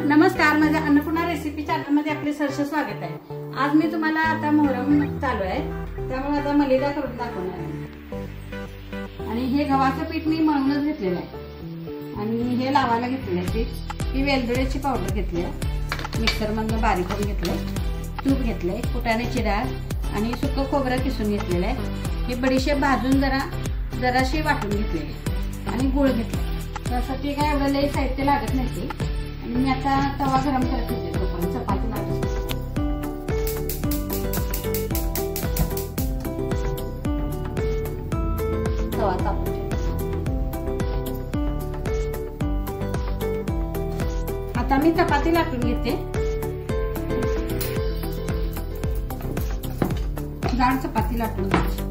नमस्कार, माझ्या Annapurna recipe channel मध्ये आपले सहर्ष स्वागत आहे। आज मी तुम्हाला आता मोहरम चालू आहे त्यामुळे आता मलिदा करून दाखवणार आहे। आणि हे गव्हाचं पीठ मी मळूनच घेतलेलं आहे आणि हे लावायला घेतलेलं आहे पीठ। ही वेलदोड्याची पावडर घेतली आहे, मिक्सर मधून बारीक करून घेतलंय, तूप घेतलंय, फुटाण्याची डाळ आणि सुकं खोबरं किसून घेतलेलं आहे। हे बडीशेप भाजून जराशी वाटून घेतलेली आहे आणि गूळ घेतला। त्यासाठी काय एवढं लई साहित्य लागत नाही। आणि मी आता तवा गरम करत होते तोपर्यंत चपाती लाटते। तवा तापू आता मी चपाती लाटून घेते। जाड चपाती लाटून घ्यायची।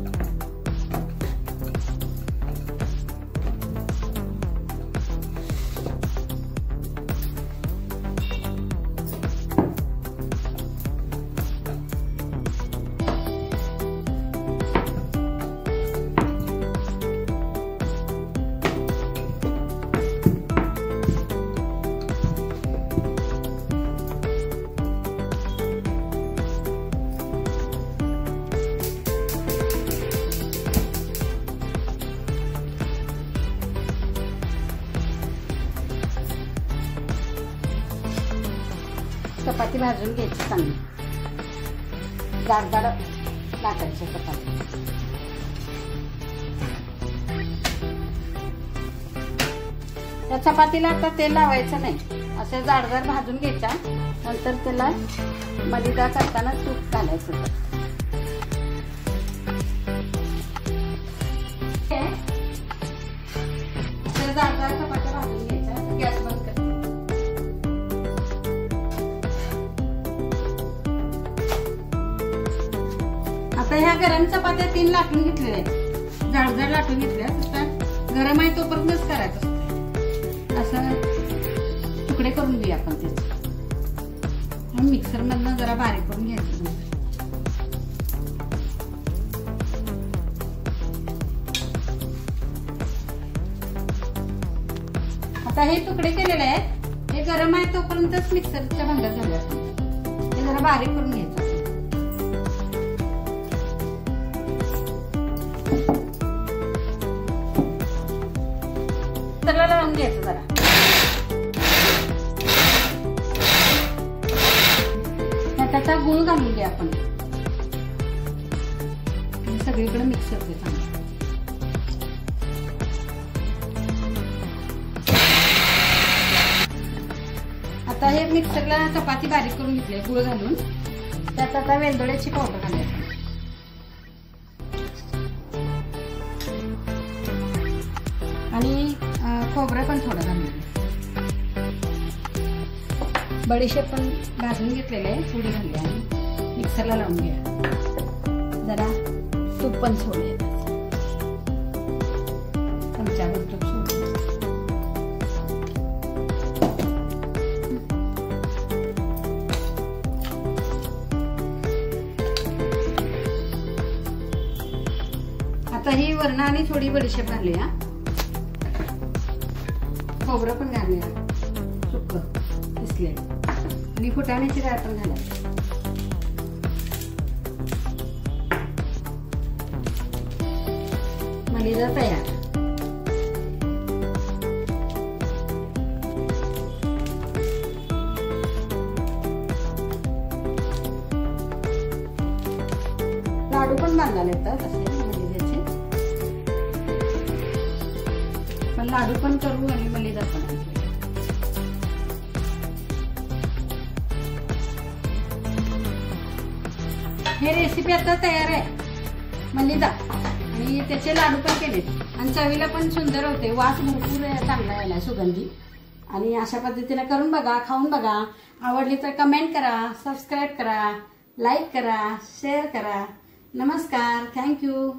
चपाती भाजून घ्यायची, चांगली जाड जाड लाटायची चपाती। त्या चपातीला आता तेल लावायचं नाही, असे जाड जाड भाजून घ्यायच्या। नंतर त्याला मलिदा करताना तूप घालायचं। जाड जाड चपात्या भाजून घ्यायच्या। गॅस बंद कर। आता ह्या गरम चपात्या 3 लाटून घेतलेल्या आहेत, जाड जाड लाटून घेतल्या। नुसतं गरम आहे तोपर्यंतच करायचं असतं। असं तुकडे करून घेऊया आपण त्याचे। मिक्सर मधनं जरा बारीक करून घ्यायचं। आता हे तुकडे केलेले आहेत, हे गरम आहे तोपर्यंतच मिक्सरच्या भांड्यात घालूया आपण। हे जरा बारीक करून घ्यायचं। लावून घ्यायचं जरा। त्याचा गूळ घालून घ्या आपण, सगळीकडे मिक्स होते चांगलं। आता हे मिक्सरला चपाती बारीक करून घेतली गूळ घालून। त्यात आता वेलदोड्याची पावडर घालायची आणि खोबरं पण थोडं घालून, बडीशेप पण भाजून घेतलेले आहे, थोडी घालली आणि मिक्सरला लावून घ्या। जरा तूप पण सोडले, चमच्याभर तूप सोडले। आता ही वरण आणि थोडी बडीशेप घालली, खोबरं पण घालूया सुक्क किसले आणि फुटाण्याची डाळ पण घालायची। मलिदा तयार। लाडू पण बांधायला येतात असे मलिद्याचे, पण लाडू पण करू आणि मलिदा पण। हे रेसिपी आता तयार आहे मलिदा, आणि त्याचे लाडू पण केले आणि चवीला पण सुंदर होते। वास भरपूर चांगला यायला, सुगंधी। आणि अशा पद्धतीने करून बघा, खाऊन बघा। आवडली तर कमेंट करा, सबस्क्राईब करा, लाईक करा, शेअर करा। नमस्कार, थँक्यू।